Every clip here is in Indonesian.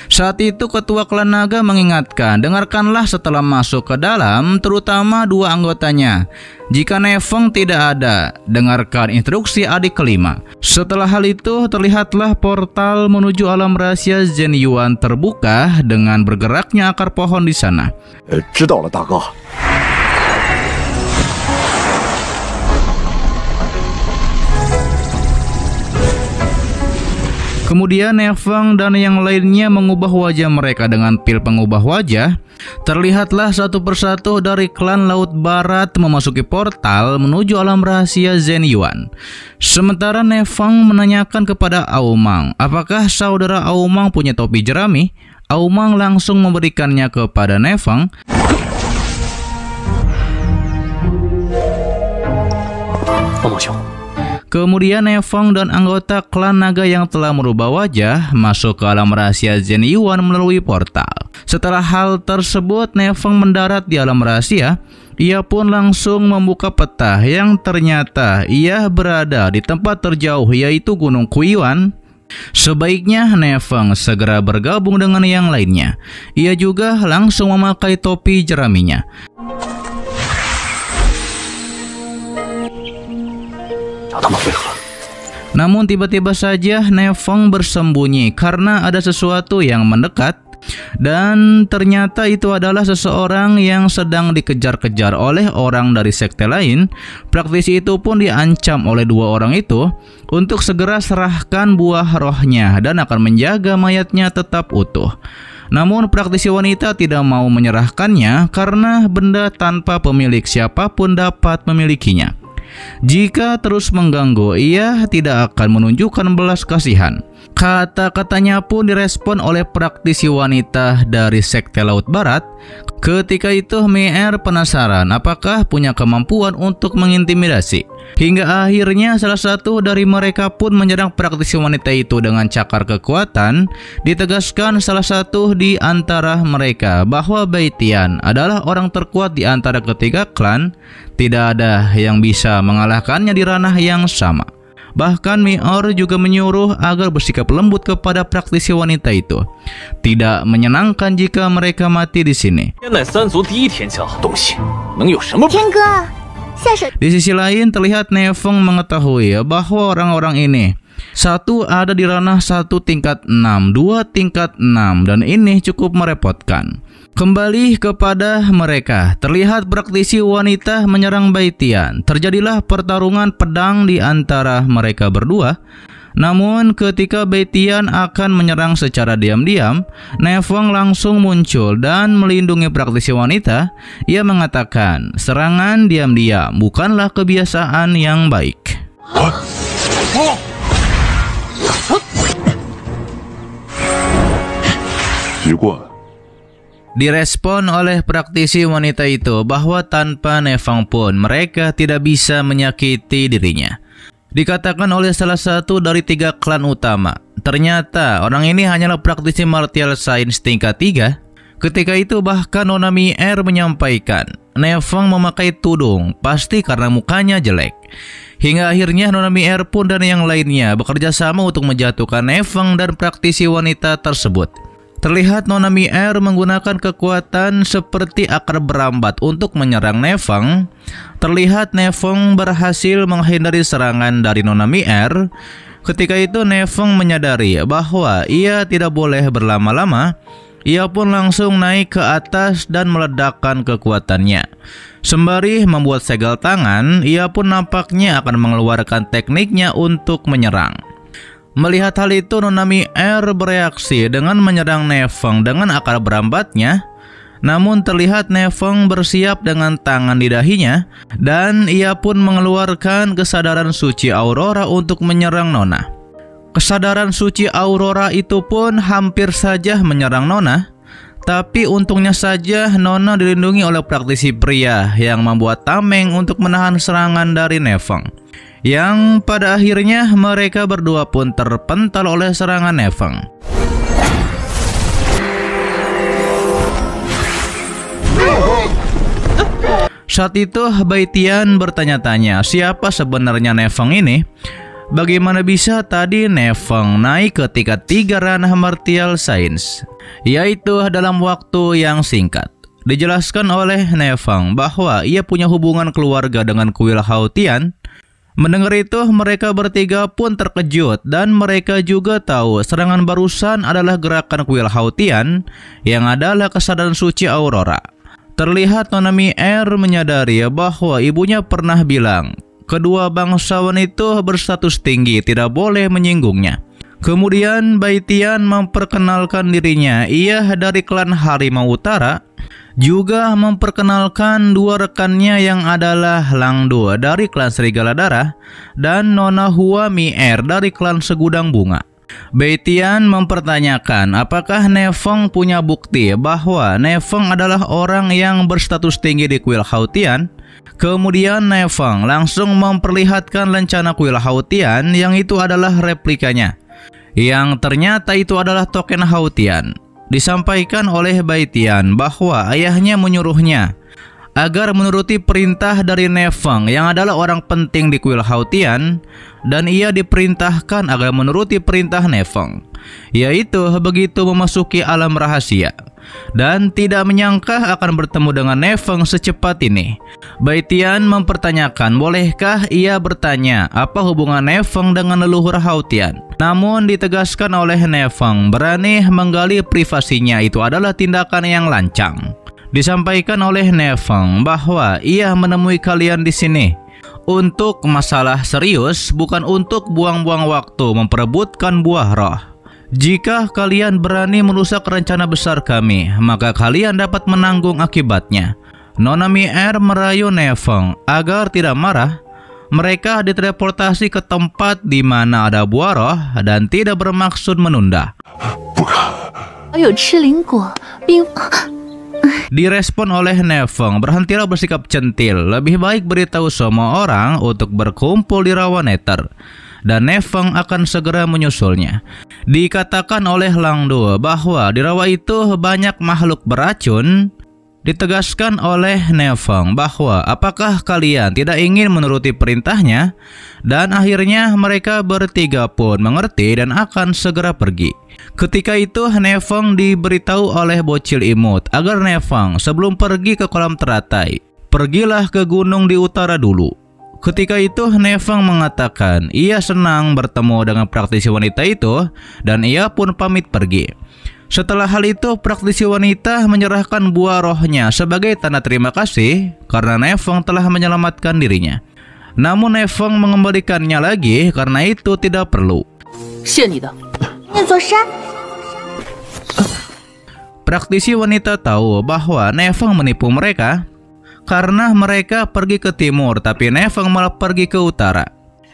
Saat itu ketua klan naga mengingatkan, dengarkanlah setelah masuk ke dalam, terutama dua anggotanya. Jika Nefeng tidak ada, dengarkan instruksi adik kelima. Setelah hal itu, terlihatlah portal menuju alam rahasia Zhen Yuan terbuka dengan bergeraknya akar pohon di sana. 知道了，大哥。 Kemudian Nefeng dan yang lainnya mengubah wajah mereka dengan pil pengubah wajah. Terlihatlah satu persatu dari klan Laut Barat memasuki portal menuju alam rahasia Zhen Yuan. Sementara Nefeng menanyakan kepada Aomang, apakah saudara Aomang punya topi jerami? Aomang langsung memberikannya kepada Nefeng. Kemudian Nefeng dan anggota klan naga yang telah merubah wajah masuk ke alam rahasia Zhen Yuan melalui portal. Setelah hal tersebut, Nefeng mendarat di alam rahasia. Ia pun langsung membuka peta yang ternyata ia berada di tempat terjauh, yaitu Gunung Kuiyuan. Sebaiknya Nefeng segera bergabung dengan yang lainnya. Ia juga langsung memakai topi jeraminya. Namun tiba-tiba saja Nefeng bersembunyi karena ada sesuatu yang mendekat, dan ternyata itu adalah seseorang yang sedang dikejar-kejar oleh orang dari sekte lain. Praktisi itu pun diancam oleh dua orang itu untuk segera serahkan buah rohnya dan akan menjaga mayatnya tetap utuh. Namun praktisi wanita tidak mau menyerahkannya karena benda tanpa pemilik siapapun dapat memilikinya. Jika terus mengganggu, ia tidak akan menunjukkan belas kasihan. Kata-katanya pun direspon oleh praktisi wanita dari sekte Laut Barat. Ketika itu Mei'er penasaran apakah punya kemampuan untuk mengintimidasi. Hingga akhirnya salah satu dari mereka pun menyerang praktisi wanita itu dengan cakar kekuatan. Ditegaskan salah satu di antara mereka bahwa Bai Tian adalah orang terkuat di antara ketiga klan. Tidak ada yang bisa mengalahkannya di ranah yang sama. Bahkan Mei'er juga menyuruh agar bersikap lembut kepada praktisi wanita itu. Tidak menyenangkan jika mereka mati di sini. Di sisi lain terlihat Nefeng mengetahui bahwa orang-orang ini, satu ada di ranah 1 tingkat 6, 2 tingkat 6, dan ini cukup merepotkan. Kembali kepada mereka, terlihat praktisi wanita menyerang Bai Tian. Terjadilah pertarungan pedang di antara mereka berdua. Namun ketika Bai Tian akan menyerang secara diam-diam, Nefeng langsung muncul dan melindungi praktisi wanita. Ia mengatakan, serangan diam-diam bukanlah kebiasaan yang baik. Direspon oleh praktisi wanita itu bahwa tanpa Nefeng pun mereka tidak bisa menyakiti dirinya. Dikatakan oleh salah satu dari 3 klan utama, ternyata orang ini hanyalah praktisi martial science tingkat 3. Ketika itu bahkan Nona Mei'er menyampaikan, Nefeng memakai tudung, pasti karena mukanya jelek. Hingga akhirnya Nona Mei'er pun dan yang lainnya bekerja sama untuk menjatuhkan Nefeng dan praktisi wanita tersebut. Terlihat Nona Mei'er menggunakan kekuatan seperti akar berambat untuk menyerang Nefeng. Terlihat Nefeng berhasil menghindari serangan dari Nona Mei'er. Ketika itu Nefeng menyadari bahwa ia tidak boleh berlama-lama. Ia pun langsung naik ke atas dan meledakkan kekuatannya. Sembari membuat segel tangan, ia pun nampaknya akan mengeluarkan tekniknya untuk menyerang. Melihat hal itu, Nona Mei'er bereaksi dengan menyerang Nefeng dengan akar berambatnya. Namun terlihat Nefeng bersiap dengan tangan di dahinya, dan ia pun mengeluarkan kesadaran suci Aurora untuk menyerang Nona. Kesadaran suci Aurora itu pun hampir saja menyerang Nona. Tapi untungnya saja Nona dilindungi oleh praktisi pria yang membuat tameng untuk menahan serangan dari Nefeng. Yang pada akhirnya mereka berdua pun terpental oleh serangan Nefeng. Saat itu Bai Tian bertanya-tanya siapa sebenarnya Nefeng ini. Bagaimana bisa tadi Nefeng naik ke tingkat 3 ranah martial science, yaitu dalam waktu yang singkat. Dijelaskan oleh Nefeng bahwa ia punya hubungan keluarga dengan kuil Hao Tian. Mendengar itu, mereka bertiga pun terkejut dan mereka juga tahu serangan barusan adalah gerakan kuil Hao Tian yang adalah kesadaran suci Aurora. Terlihat Nona Mi-er menyadari bahwa ibunya pernah bilang kedua bangsawan itu berstatus tinggi, tidak boleh menyinggungnya. Kemudian Bai Tian memperkenalkan dirinya, ia dari klan Harimau Utara, juga memperkenalkan dua rekannya yang adalah Lang Du dari klan Serigala Darah dan Nona Hua Mi-er dari klan Segudang Bunga. Bai Tian mempertanyakan apakah Nefeng punya bukti bahwa Nefeng adalah orang yang berstatus tinggi di kuil Hao Tian. Kemudian Nefeng langsung memperlihatkan lencana kuil Hao Tian yang itu adalah replikanya, yang ternyata itu adalah token Hao Tian. Disampaikan oleh Bai Tian bahwa ayahnya menyuruhnya agar menuruti perintah dari Nefeng yang adalah orang penting di kuil Hao Tian, dan ia diperintahkan agar menuruti perintah Nefeng, yaitu begitu memasuki alam rahasia, dan tidak menyangka akan bertemu dengan Nefeng secepat ini. Bai Tian mempertanyakan bolehkah ia bertanya apa hubungan Nefeng dengan leluhur Hao Tian. Namun ditegaskan oleh Nefeng berani menggali privasinya itu adalah tindakan yang lancang. Disampaikan oleh Nefeng bahwa ia menemui kalian di sini untuk masalah serius, bukan untuk buang-buang waktu memperebutkan buah roh. Jika kalian berani merusak rencana besar kami, maka kalian dapat menanggung akibatnya. Nona Mi-er merayu Nefeng agar tidak marah. Mereka diteleportasi ke tempat di mana ada buah roh dan tidak bermaksud menunda. Direspon oleh Nefeng, berhentilah bersikap centil. Lebih baik beritahu semua orang untuk berkumpul di rawa Nether, dan Nefeng akan segera menyusulnya. Dikatakan oleh Lang Du bahwa di rawa itu banyak makhluk beracun. Ditegaskan oleh Nefeng bahwa apakah kalian tidak ingin menuruti perintahnya, dan akhirnya mereka bertiga pun mengerti dan akan segera pergi. Ketika itu Nefeng diberitahu oleh bocil imut agar Nefeng sebelum pergi ke kolam teratai, pergilah ke gunung di utara dulu. Ketika itu Nefeng mengatakan ia senang bertemu dengan praktisi wanita itu dan ia pun pamit pergi. Setelah hal itu, praktisi wanita menyerahkan buah rohnya sebagai tanda terima kasih karena Nefeng telah menyelamatkan dirinya. Namun Nefeng mengembalikannya lagi karena itu tidak perlu. Praktisi wanita tahu bahwa Nefeng menipu mereka karena mereka pergi ke timur, tapi Nefeng malah pergi ke utara.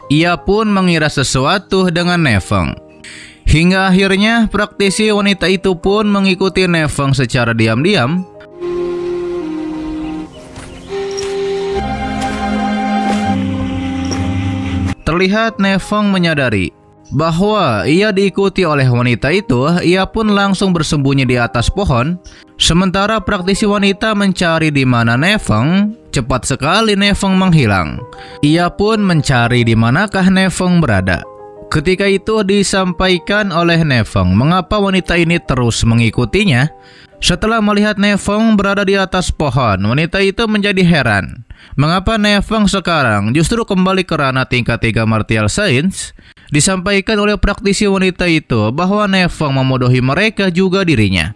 Ia pun mengira sesuatu dengan Nefeng. Hingga akhirnya praktisi wanita itu pun mengikuti Nefeng secara diam-diam. Terlihat Nefeng menyadari bahwa ia diikuti oleh wanita itu. Ia pun langsung bersembunyi di atas pohon. Sementara praktisi wanita mencari di mana Nefeng. Cepat sekali Nefeng menghilang. Ia pun mencari di manakah Nefeng berada. Ketika itu disampaikan oleh Nefeng mengapa wanita ini terus mengikutinya. Setelah melihat Nefeng berada di atas pohon, wanita itu menjadi heran. Mengapa Nefeng sekarang justru kembali ke ranah tingkat 3 martial science? Disampaikan oleh praktisi wanita itu bahwa Nefeng memodohi mereka juga dirinya.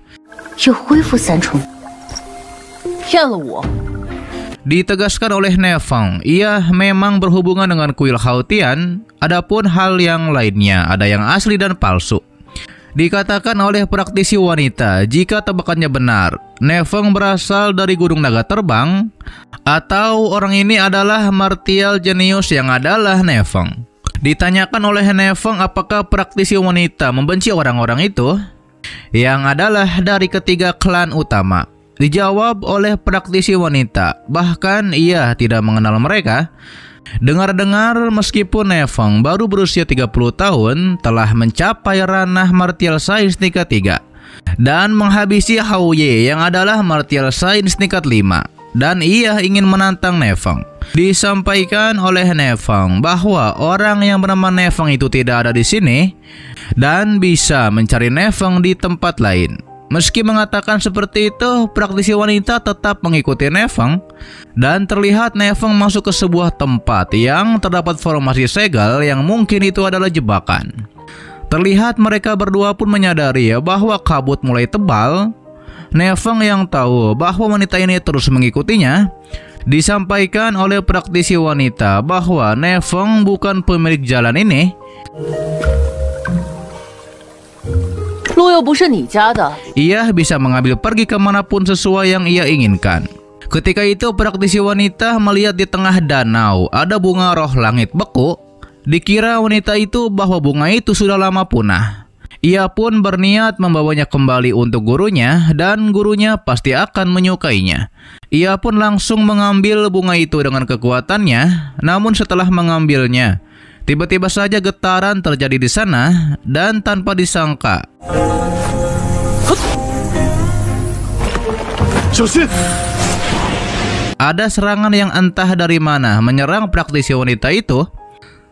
Ditegaskan oleh Nefeng, ia memang berhubungan dengan kuil Hao Tian. Adapun hal yang lainnya ada yang asli dan palsu. Dikatakan oleh praktisi wanita jika tebakannya benar, Nefeng berasal dari Gunung Naga Terbang, atau orang ini adalah martial genius yang adalah Nefeng. Ditanyakan oleh Nefeng apakah praktisi wanita membenci orang-orang itu yang adalah dari ketiga klan utama. Dijawab oleh praktisi wanita, bahkan ia tidak mengenal mereka. Dengar-dengar meskipun Nefeng baru berusia 30 tahun, telah mencapai ranah martial science tingkat 3 dan menghabisi Hao Ye yang adalah martial science tingkat 5, dan ia ingin menantang Nefeng. Disampaikan oleh Nefeng bahwa orang yang bernama Nefeng itu tidak ada di sini dan bisa mencari Nefeng di tempat lain. Meski mengatakan seperti itu, praktisi wanita tetap mengikuti Nefeng dan terlihat Nefeng masuk ke sebuah tempat yang terdapat formasi segel yang mungkin itu adalah jebakan. Terlihat mereka berdua pun menyadari bahwa kabut mulai tebal. Nefeng yang tahu bahwa wanita ini terus mengikutinya. Disampaikan oleh praktisi wanita bahwa Nefeng bukan pemilik jalan ini. Ia bisa mengambil pergi kemanapun sesuai yang ia inginkan. Ketika itu praktisi wanita melihat di tengah danau ada bunga roh langit beku. Dikira wanita itu bahwa bunga itu sudah lama punah. Ia pun berniat membawanya kembali untuk gurunya dan gurunya pasti akan menyukainya. Ia pun langsung mengambil bunga itu dengan kekuatannya. Namun setelah mengambilnya, tiba-tiba saja getaran terjadi di sana dan tanpa disangka ada serangan yang entah dari mana menyerang praktisi wanita itu.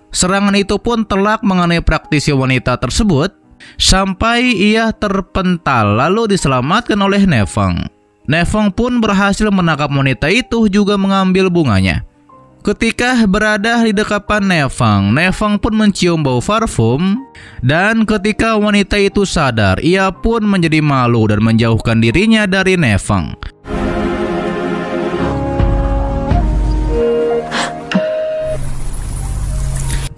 Serangan itu pun telak mengenai praktisi wanita tersebut sampai ia terpental lalu diselamatkan oleh Nefeng. Nefeng pun berhasil menangkap wanita itu juga mengambil bunganya. Ketika berada di dekat Nefeng, Nefeng pun mencium bau parfum dan ketika wanita itu sadar, ia pun menjadi malu dan menjauhkan dirinya dari Nefeng.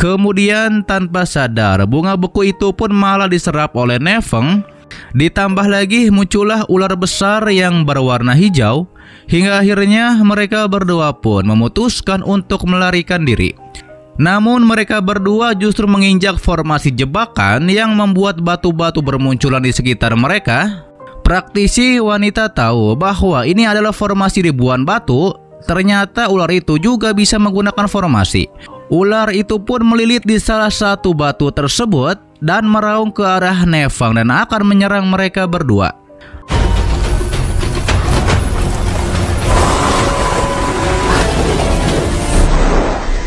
Kemudian tanpa sadar, bunga beku itu pun malah diserap oleh Nefeng. Ditambah lagi muncullah ular besar yang berwarna hijau. Hingga akhirnya mereka berdua pun memutuskan untuk melarikan diri. Namun mereka berdua justru menginjak formasi jebakan yang membuat batu-batu bermunculan di sekitar mereka. Praktisi wanita tahu bahwa ini adalah formasi ribuan batu. Ternyata ular itu juga bisa menggunakan formasi. Ular itu pun melilit di salah satu batu tersebut dan meraung ke arah Nefeng dan akan menyerang mereka berdua.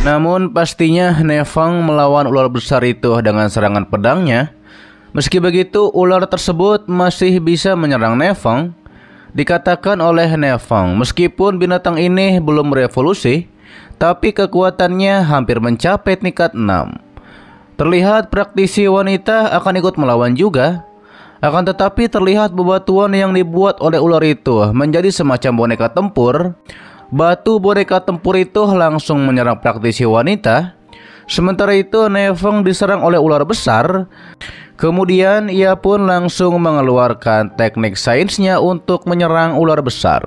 Namun pastinya Nefeng melawan ular besar itu dengan serangan pedangnya. Meski begitu, ular tersebut masih bisa menyerang Nefeng. Dikatakan oleh Nefeng, meskipun binatang ini belum berevolusi, tapi kekuatannya hampir mencapai tingkat 6. Terlihat praktisi wanita akan ikut melawan juga. Akan tetapi terlihat bebatuan yang dibuat oleh ular itu menjadi semacam boneka tempur. Batu boneka tempur itu langsung menyerang praktisi wanita. Sementara itu Nefeng diserang oleh ular besar. Kemudian ia pun langsung mengeluarkan teknik sainsnya untuk menyerang ular besar.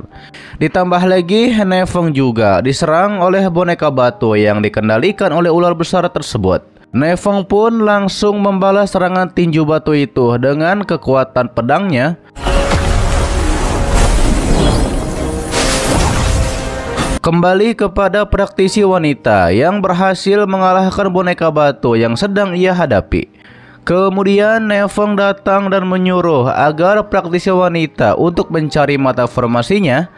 Ditambah lagi Nefeng juga diserang oleh boneka batu yang dikendalikan oleh ular besar tersebut. Nefeng pun langsung membalas serangan tinju batu itu dengan kekuatan pedangnya. Kembali kepada praktisi wanita yang berhasil mengalahkan boneka batu yang sedang ia hadapi. Kemudian Nefeng datang dan menyuruh agar praktisi wanita untuk mencari mata formasinya,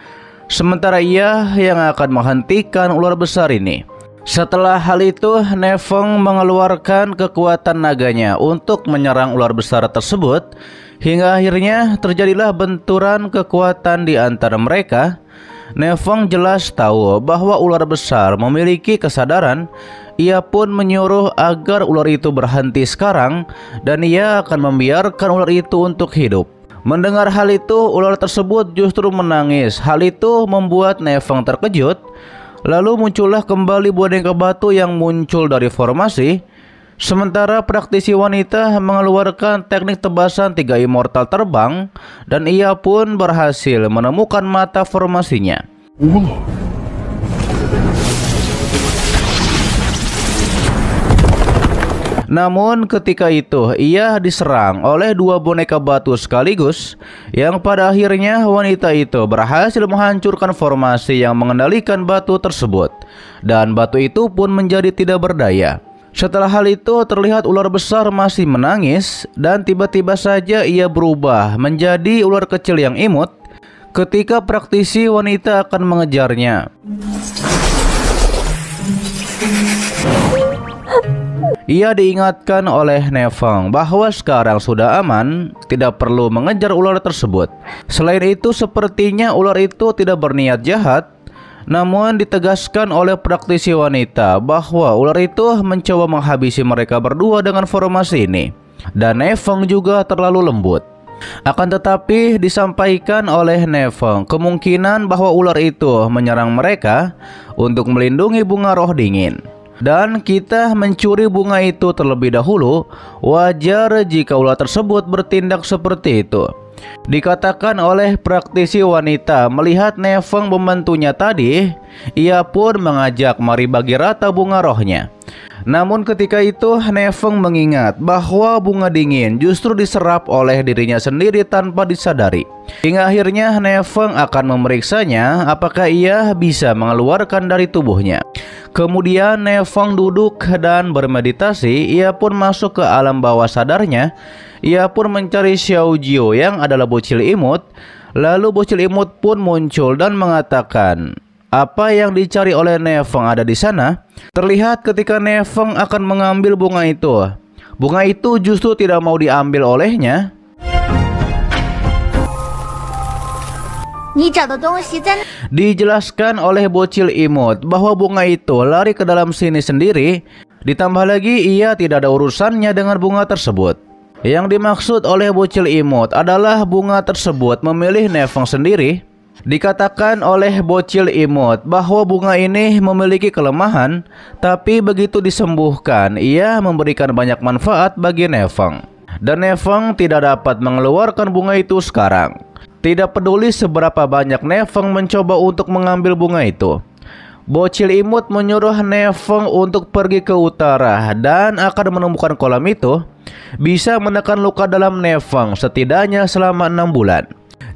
sementara ia yang akan menghentikan ular besar ini. Setelah hal itu, Nefeng mengeluarkan kekuatan naganya untuk menyerang ular besar tersebut. Hingga akhirnya terjadilah benturan kekuatan di antara mereka. Nefeng jelas tahu bahwa ular besar memiliki kesadaran. Ia pun menyuruh agar ular itu berhenti sekarang dan ia akan membiarkan ular itu untuk hidup. Mendengar hal itu, ular tersebut justru menangis. Hal itu membuat Nefeng terkejut. Lalu muncullah kembali boneka batu yang muncul dari formasi. Sementara praktisi wanita mengeluarkan teknik tebasan 3 immortal terbang dan ia pun berhasil menemukan mata formasinya. Namun ketika itu ia diserang oleh 2 boneka batu sekaligus, yang pada akhirnya wanita itu berhasil menghancurkan formasi yang mengendalikan batu tersebut, dan batu itu pun menjadi tidak berdaya. Setelah hal itu terlihat ular besar masih menangis dan tiba-tiba saja ia berubah menjadi ular kecil yang imut ketika praktisi wanita akan mengejarnya. Ia diingatkan oleh Nefeng bahwa sekarang sudah aman, tidak perlu mengejar ular tersebut. Selain itu, sepertinya ular itu tidak berniat jahat, namun ditegaskan oleh praktisi wanita bahwa ular itu mencoba menghabisi mereka berdua dengan formasi ini. Dan Nefeng juga terlalu lembut. Akan tetapi disampaikan oleh Nefeng kemungkinan bahwa ular itu menyerang mereka untuk melindungi bunga roh dingin. Dan kita mencuri bunga itu terlebih dahulu. Wajar jika ular tersebut bertindak seperti itu. Dikatakan oleh praktisi wanita melihat Nefeng membantunya tadi, ia pun mengajak mari bagi rata bunga rohnya. Namun ketika itu Nefeng mengingat bahwa bunga dingin justru diserap oleh dirinya sendiri tanpa disadari. Hingga akhirnya Nefeng akan memeriksanya apakah ia bisa mengeluarkan dari tubuhnya. Kemudian Nefeng duduk dan bermeditasi. Ia pun masuk ke alam bawah sadarnya. Ia pun mencari Xiao Jiu yang adalah bocil imut. Lalu bocil imut pun muncul dan mengatakan apa yang dicari oleh Nefeng ada di sana. Terlihat ketika Nefeng akan mengambil bunga itu, bunga itu justru tidak mau diambil olehnya. Dijelaskan oleh bocil imut bahwa bunga itu lari ke dalam sini sendiri. Ditambah lagi ia tidak ada urusannya dengan bunga tersebut. Yang dimaksud oleh bocil imut adalah bunga tersebut memilih Nefeng sendiri. Dikatakan oleh bocil imut bahwa bunga ini memiliki kelemahan, tapi begitu disembuhkan ia memberikan banyak manfaat bagi Nefeng. Dan Nefeng tidak dapat mengeluarkan bunga itu sekarang. Tidak peduli seberapa banyak Nefeng mencoba untuk mengambil bunga itu. Bocil imut menyuruh Nefeng untuk pergi ke utara dan akan menemukan kolam itu. Bisa menekan luka dalam Nefeng setidaknya selama 6 bulan.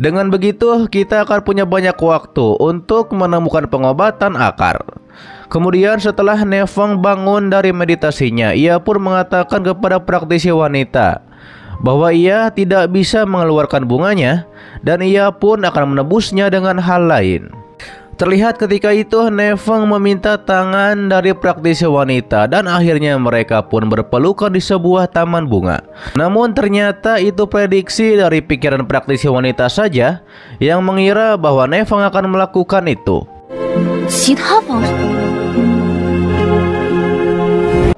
Dengan begitu kita akan punya banyak waktu untuk menemukan pengobatan akar. Kemudian setelah Nefeng bangun dari meditasinya, ia pun mengatakan kepada praktisi wanita bahwa ia tidak bisa mengeluarkan bunganya dan ia pun akan menebusnya dengan hal lain. Terlihat ketika itu Nefeng meminta tangan dari praktisi wanita dan akhirnya mereka pun berpelukan di sebuah taman bunga. Namun ternyata itu prediksi dari pikiran praktisi wanita saja yang mengira bahwa Nefeng akan melakukan itu.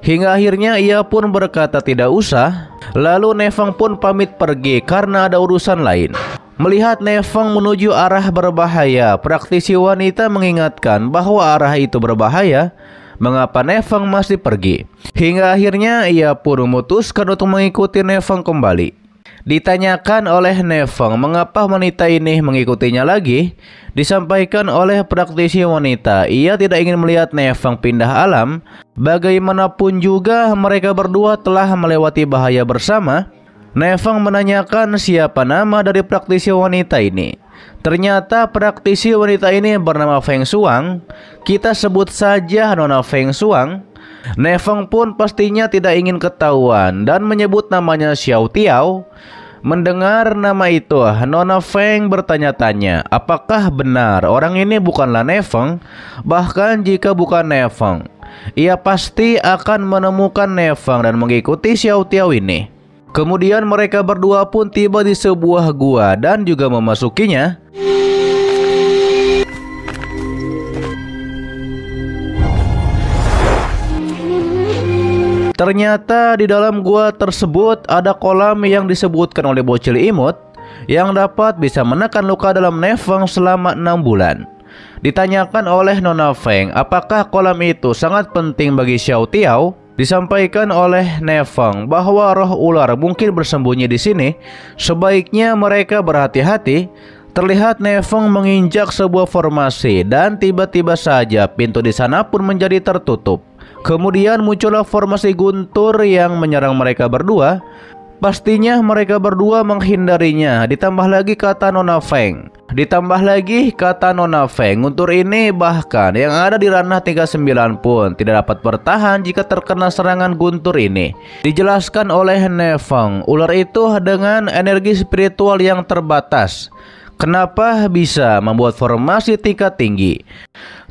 Hingga akhirnya ia pun berkata tidak usah. Lalu Nefeng pun pamit pergi karena ada urusan lain. Melihat Nefeng menuju arah berbahaya, praktisi wanita mengingatkan bahwa arah itu berbahaya. Mengapa Nefeng masih pergi? Hingga akhirnya ia pun memutuskan untuk mengikuti Nefeng kembali. Ditanyakan oleh Nefeng mengapa wanita ini mengikutinya lagi. Disampaikan oleh praktisi wanita, ia tidak ingin melihat Nefeng pindah alam. Bagaimanapun juga mereka berdua telah melewati bahaya bersama. Nefeng menanyakan siapa nama dari praktisi wanita ini. Ternyata praktisi wanita ini bernama Feng Shuang. Kita sebut saja Nona Feng Shuang. Nefeng pun pastinya tidak ingin ketahuan dan menyebut namanya Xiao Tiao. Mendengar nama itu, Nona Feng bertanya-tanya, apakah benar orang ini bukanlah Nefeng? Bahkan jika bukan Nefeng, ia pasti akan menemukan Nefeng dan mengikuti Xiao Tiao ini. Kemudian mereka berdua pun tiba di sebuah gua dan juga memasukinya. Ternyata di dalam gua tersebut ada kolam yang disebutkan oleh bocil imut yang dapat bisa menekan luka dalam Nefeng selama 6 bulan. Ditanyakan oleh Nona Feng apakah kolam itu sangat penting bagi Xiao Tiao. Disampaikan oleh Nefeng bahwa roh ular mungkin bersembunyi di sini. Sebaiknya mereka berhati-hati. Terlihat Nefeng menginjak sebuah formasi dan tiba-tiba saja pintu di sana pun menjadi tertutup. Kemudian muncullah formasi guntur yang menyerang mereka berdua. Pastinya mereka berdua menghindarinya. Ditambah lagi kata Nona Feng. Guntur ini bahkan yang ada di ranah 39 pun tidak dapat bertahan jika terkena serangan guntur ini. Dijelaskan oleh Nefeng, ular itu dengan energi spiritual yang terbatas. Kenapa bisa membuat formasi tingkat tinggi?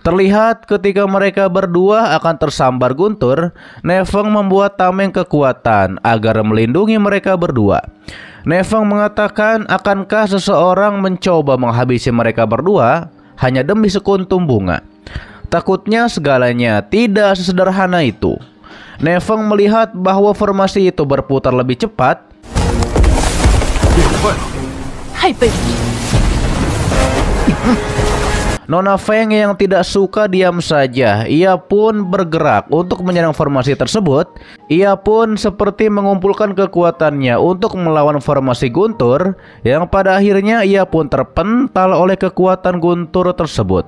Terlihat ketika mereka berdua akan tersambar guntur, Nefeng membuat tameng kekuatan agar melindungi mereka berdua. Nefeng mengatakan, akankah seseorang mencoba menghabisi mereka berdua hanya demi sekuntum bunga? Takutnya segalanya tidak sesederhana itu. Nefeng melihat bahwa formasi itu berputar lebih cepat. Nona Feng yang tidak suka diam saja, ia pun bergerak untuk menyerang formasi tersebut. Ia pun seperti mengumpulkan kekuatannya untuk melawan formasi guntur, yang pada akhirnya ia pun terpental oleh kekuatan guntur tersebut,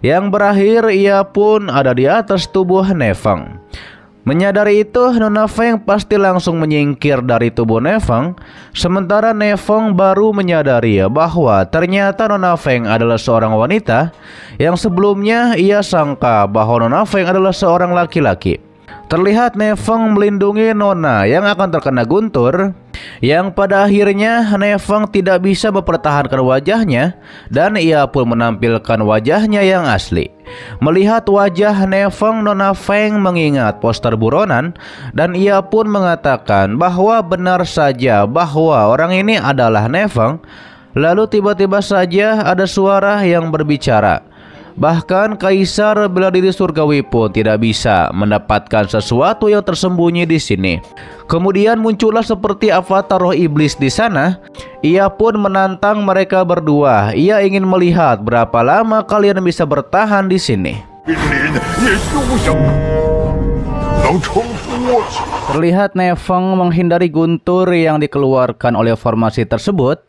yang berakhir ia pun ada di atas tubuh Nefeng. Menyadari itu, Nona Feng pasti langsung menyingkir dari tubuh Nefeng. Sementara Nefeng baru menyadari bahwa ternyata Nona Feng adalah seorang wanita, yang sebelumnya ia sangka bahwa Nona Feng adalah seorang laki-laki. Terlihat Nefeng melindungi Nona yang akan terkena guntur, yang pada akhirnya Nefeng tidak bisa mempertahankan wajahnya dan ia pun menampilkan wajahnya yang asli. Melihat wajah Nefeng, Nona Feng mengingat poster buronan dan ia pun mengatakan bahwa benar saja bahwa orang ini adalah Nefeng. Lalu tiba-tiba saja ada suara yang berbicara. Bahkan Kaisar bela diri surgawi pun tidak bisa mendapatkan sesuatu yang tersembunyi di sini. Kemudian muncullah seperti avatar roh iblis di sana. Ia pun menantang mereka berdua. Ia ingin melihat berapa lama kalian bisa bertahan di sini. Terlihat Nefeng menghindari guntur yang dikeluarkan oleh formasi tersebut.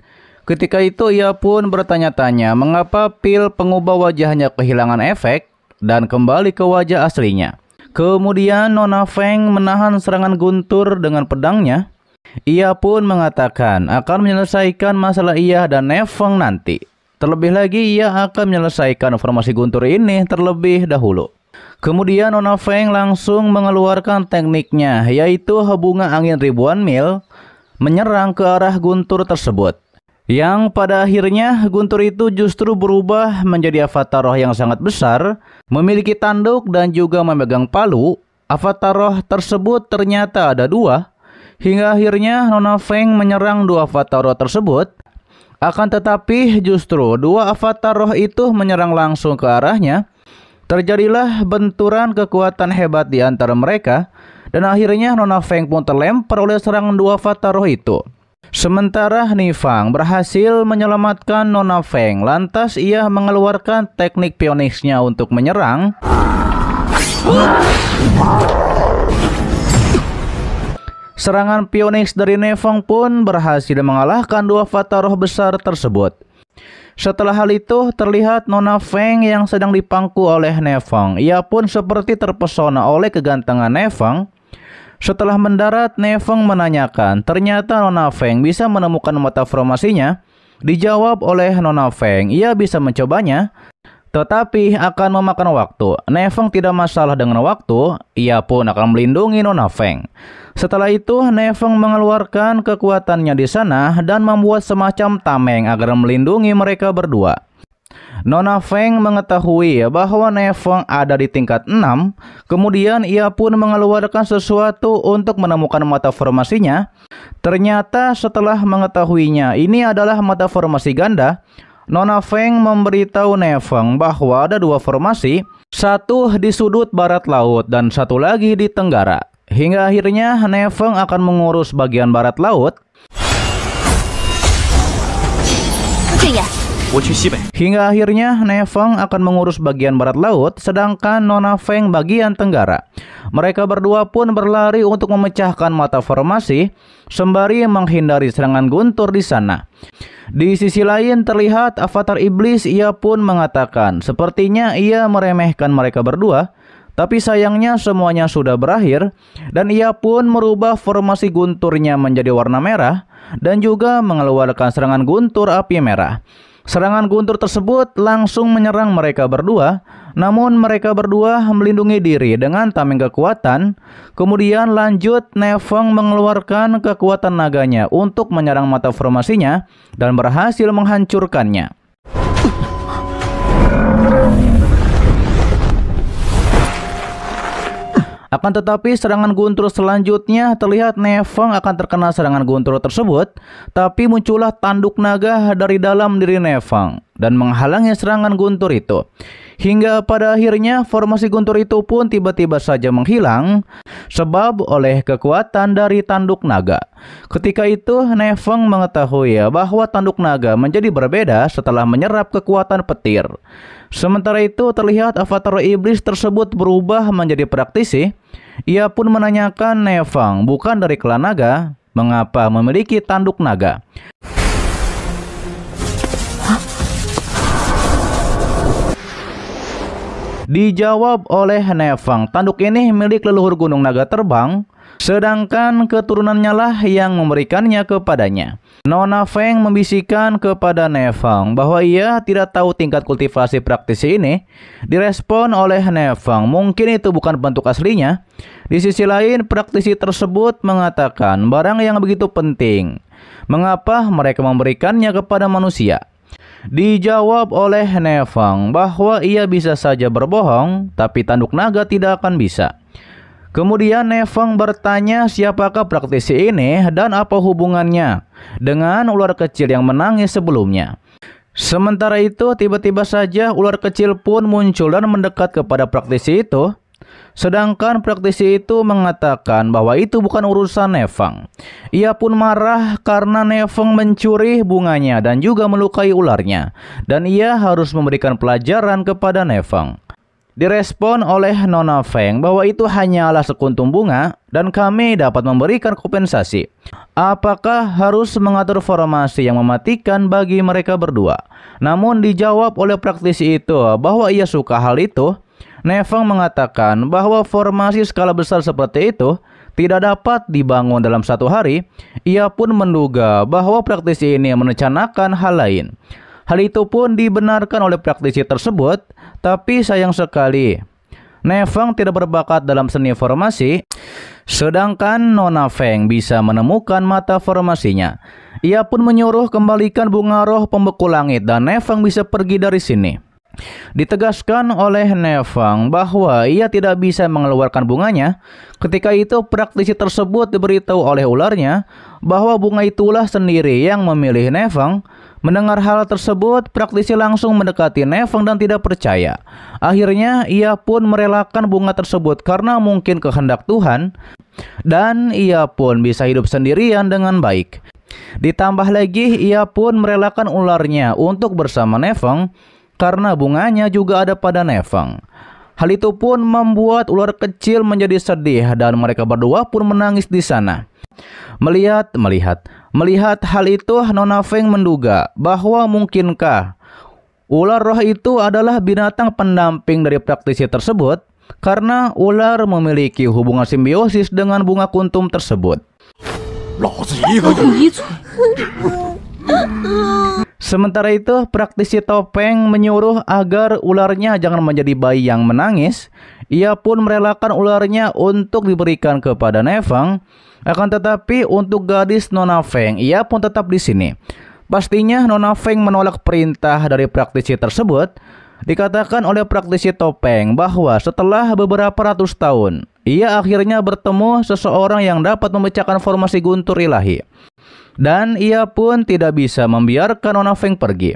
Ketika itu ia pun bertanya-tanya mengapa pil pengubah wajahnya kehilangan efek dan kembali ke wajah aslinya. Kemudian Nona Feng menahan serangan guntur dengan pedangnya. Ia pun mengatakan akan menyelesaikan masalah ia dan Nefeng nanti. Terlebih lagi ia akan menyelesaikan formasi guntur ini terlebih dahulu. Kemudian Nona Feng langsung mengeluarkan tekniknya, yaitu hubungan angin ribuan mil menyerang ke arah guntur tersebut. Yang pada akhirnya guntur itu justru berubah menjadi avatar roh yang sangat besar, memiliki tanduk dan juga memegang palu. Avatar roh tersebut ternyata ada dua, hingga akhirnya Nona Feng menyerang dua avatar roh tersebut. Akan tetapi justru dua avatar roh itu menyerang langsung ke arahnya. Terjadilah benturan kekuatan hebat di antara mereka, dan akhirnya Nona Feng pun terlempar oleh serangan dua avatar roh itu. Sementara Nifang berhasil menyelamatkan Nona Feng. Lantas ia mengeluarkan teknik Phoenix-nya untuk menyerang. Serangan Phoenix dari Nefeng pun berhasil mengalahkan dua avatar roh besar tersebut. Setelah hal itu terlihat Nona Feng yang sedang dipangku oleh Nefeng. Ia pun seperti terpesona oleh kegantengan Nefeng. Setelah mendarat, Nefeng menanyakan, ternyata Nona Feng bisa menemukan mata formasinya. Dijawab oleh Nona Feng, ia bisa mencobanya, tetapi akan memakan waktu. Nefeng tidak masalah dengan waktu, ia pun akan melindungi Nona Feng. Setelah itu, Nefeng mengeluarkan kekuatannya di sana dan membuat semacam tameng agar melindungi mereka berdua. Nona Feng mengetahui bahwa Nefeng ada di tingkat 6. Kemudian ia pun mengeluarkan sesuatu untuk menemukan mata formasinya. Ternyata setelah mengetahuinya ini adalah mata formasi ganda, Nona Feng memberitahu Nefeng bahwa ada dua formasi, satu di sudut barat laut dan satu lagi di tenggara. Hingga akhirnya Nefeng akan mengurus bagian barat laut. Hingga akhirnya Nefeng akan mengurus bagian barat laut, sedangkan Nona Feng bagian tenggara. Mereka berdua pun berlari untuk memecahkan mata formasi, sembari menghindari serangan guntur di sana. Di sisi lain terlihat avatar iblis, ia pun mengatakan sepertinya ia meremehkan mereka berdua. Tapi sayangnya semuanya sudah berakhir, dan ia pun merubah formasi gunturnya menjadi warna merah dan juga mengeluarkan serangan guntur api merah. Serangan guntur tersebut langsung menyerang mereka berdua, namun mereka berdua melindungi diri dengan tameng kekuatan. Kemudian lanjut Nefeng mengeluarkan kekuatan naganya untuk menyerang mata formasinya dan berhasil menghancurkannya. Akan tetapi serangan guntur selanjutnya terlihat Nefeng akan terkena serangan guntur tersebut, tapi muncullah tanduk naga dari dalam diri Nefeng dan menghalangi serangan guntur itu. Hingga pada akhirnya formasi guntur itu pun tiba-tiba saja menghilang sebab oleh kekuatan dari tanduk naga. Ketika itu Nefeng mengetahui bahwa tanduk naga menjadi berbeda setelah menyerap kekuatan petir. Sementara itu terlihat avatar iblis tersebut berubah menjadi praktisi. Ia pun menanyakan Nefeng, bukan dari klan naga, mengapa memiliki tanduk naga. Dijawab oleh Nefeng, tanduk ini milik leluhur Gunung Naga Terbang, sedangkan keturunannya lah yang memberikannya kepadanya. Nona Feng membisikkan kepada Nefeng bahwa ia tidak tahu tingkat kultivasi praktisi ini. Direspon oleh Nefeng, mungkin itu bukan bentuk aslinya. Di sisi lain, praktisi tersebut mengatakan barang yang begitu penting, mengapa mereka memberikannya kepada manusia? Dijawab oleh Nefeng bahwa ia bisa saja berbohong, tapi tanduk naga tidak akan bisa. Kemudian Nefeng bertanya siapakah praktisi ini dan apa hubungannya dengan ular kecil yang menangis sebelumnya. Sementara itu tiba-tiba saja ular kecil pun muncul dan mendekat kepada praktisi itu. Sedangkan praktisi itu mengatakan bahwa itu bukan urusan Nefeng. Ia pun marah karena Nefeng mencuri bunganya dan juga melukai ularnya. Dan ia harus memberikan pelajaran kepada Nefeng. Direspon oleh Nona Feng bahwa itu hanyalah sekuntum bunga dan kami dapat memberikan kompensasi. Apakah harus mengatur formasi yang mematikan bagi mereka berdua? Namun dijawab oleh praktisi itu bahwa ia suka hal itu. Nefeng mengatakan bahwa formasi skala besar seperti itu tidak dapat dibangun dalam satu hari. Ia pun menduga bahwa praktisi ini merencanakan hal lain. Hal itu pun dibenarkan oleh praktisi tersebut, tapi sayang sekali Nefeng tidak berbakat dalam seni formasi, sedangkan Nona Feng bisa menemukan mata formasinya. Ia pun menyuruh kembalikan bunga roh pembeku langit dan Nefeng bisa pergi dari sini. Ditegaskan oleh Nefeng bahwa ia tidak bisa mengeluarkan bunganya. Ketika itu praktisi tersebut diberitahu oleh ularnya bahwa bunga itulah sendiri yang memilih Nefeng. Mendengar hal tersebut, praktisi langsung mendekati Nefeng dan tidak percaya. Akhirnya ia pun merelakan bunga tersebut karena mungkin kehendak Tuhan, dan ia pun bisa hidup sendirian dengan baik. Ditambah lagi ia pun merelakan ularnya untuk bersama Nefeng karena bunganya juga ada pada Nefeng. Hal itu pun membuat ular kecil menjadi sedih dan mereka berdua pun menangis di sana. Melihat hal itu, Nona Feng menduga bahwa mungkinkah ular roh itu adalah binatang pendamping dari praktisi tersebut karena ular memiliki hubungan simbiosis dengan bunga kuntum tersebut. Sementara itu, praktisi topeng menyuruh agar ularnya jangan menjadi bayi yang menangis. Ia pun merelakan ularnya untuk diberikan kepada Nefeng. Akan tetapi untuk gadis Nona Feng, ia pun tetap di sini. Pastinya Nona Feng menolak perintah dari praktisi tersebut. Dikatakan oleh praktisi topeng bahwa setelah beberapa ratus tahun, ia akhirnya bertemu seseorang yang dapat memecahkan formasi guntur ilahi. Dan ia pun tidak bisa membiarkan Nona Feng pergi.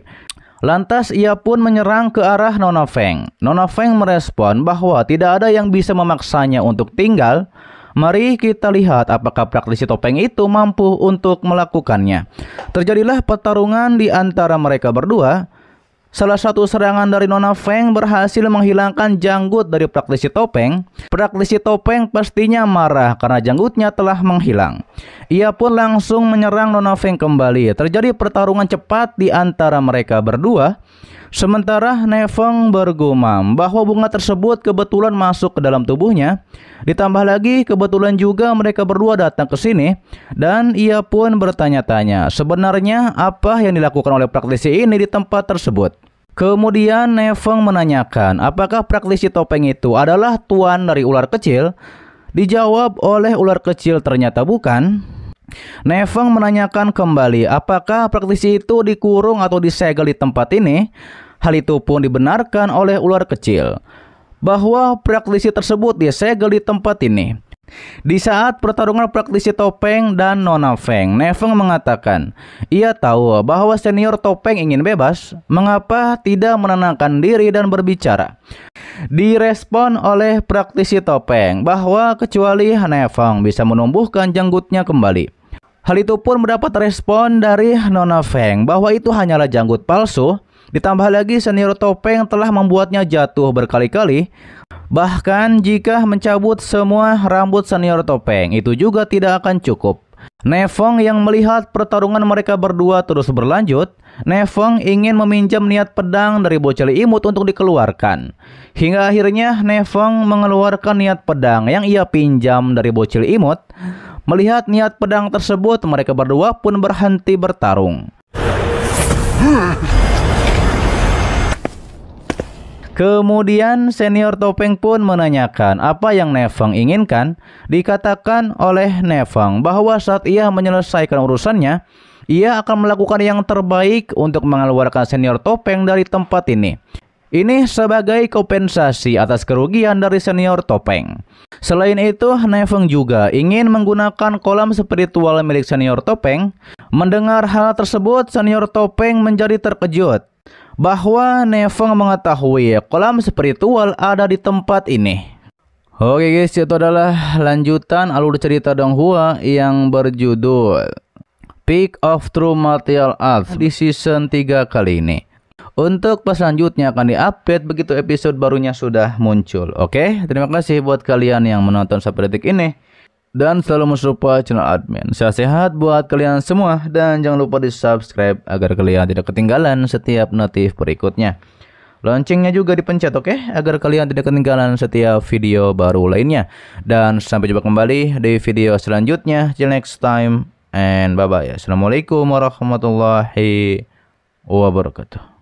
Lantas ia pun menyerang ke arah Nona Feng. Nona Feng merespon bahwa tidak ada yang bisa memaksanya untuk tinggal. Mari kita lihat apakah praktisi topeng itu mampu untuk melakukannya. Terjadilah pertarungan di antara mereka berdua. Salah satu serangan dari Nona Feng berhasil menghilangkan janggut dari praktisi topeng. Praktisi topeng pastinya marah karena janggutnya telah menghilang. Ia pun langsung menyerang Nona Feng kembali. Terjadi pertarungan cepat di antara mereka berdua. Sementara Nefeng bergumam bahwa bunga tersebut kebetulan masuk ke dalam tubuhnya. Ditambah lagi kebetulan juga mereka berdua datang ke sini. Dan ia pun bertanya-tanya sebenarnya apa yang dilakukan oleh praktisi ini di tempat tersebut. Kemudian Nefeng menanyakan apakah praktisi topeng itu adalah tuan dari ular kecil. Dijawab oleh ular kecil ternyata bukan. Nefeng menanyakan kembali apakah praktisi itu dikurung atau disegel di tempat ini. Hal itu pun dibenarkan oleh ular kecil. bahwa praktisi tersebut disegel di tempat ini. Di saat pertarungan praktisi Topeng dan Nona Feng, Neveng mengatakan ia tahu bahwa senior Topeng ingin bebas, mengapa tidak menenangkan diri dan berbicara. Direspon oleh praktisi Topeng bahwa kecuali Neveng bisa menumbuhkan janggutnya kembali. Hal itu pun mendapat respon dari Nona Feng bahwa itu hanyalah janggut palsu. Ditambah lagi senior Topeng telah membuatnya jatuh berkali-kali. Bahkan jika mencabut semua rambut senior Topeng itu juga tidak akan cukup. Neveng yang melihat pertarungan mereka berdua terus berlanjut, Neveng ingin meminjam niat pedang dari bocil imut untuk dikeluarkan. Hingga akhirnya Neveng mengeluarkan niat pedang yang ia pinjam dari bocil imut. Melihat niat pedang tersebut, mereka berdua pun berhenti bertarung. Kemudian senior Topeng pun menanyakan apa yang Neveng inginkan. Dikatakan oleh Neveng bahwa saat ia menyelesaikan urusannya, ia akan melakukan yang terbaik untuk mengeluarkan senior Topeng dari tempat ini. Ini sebagai kompensasi atas kerugian dari senior Topeng. Selain itu, Neveng juga ingin menggunakan kolam spiritual milik senior Topeng. Mendengar hal tersebut, senior Topeng menjadi terkejut bahwa Neveng mengetahui kolam spiritual ada di tempat ini. Oke guys, itu adalah lanjutan alur cerita Donghua yang berjudul Peak of True Martial Arts di season 3 kali ini. Untuk pas selanjutnya akan diupdate begitu episode barunya sudah muncul. Oke, terima kasih buat kalian yang menonton sampai detik ini. Dan selalu mensupport channel admin. Sehat-sehat buat kalian semua. Dan jangan lupa di subscribe agar kalian tidak ketinggalan setiap notif berikutnya. Loncengnya juga dipencet, oke? Agar kalian tidak ketinggalan setiap video baru lainnya. Dan sampai jumpa kembali di video selanjutnya. Till next time and bye-bye. Assalamualaikum warahmatullahi wabarakatuh.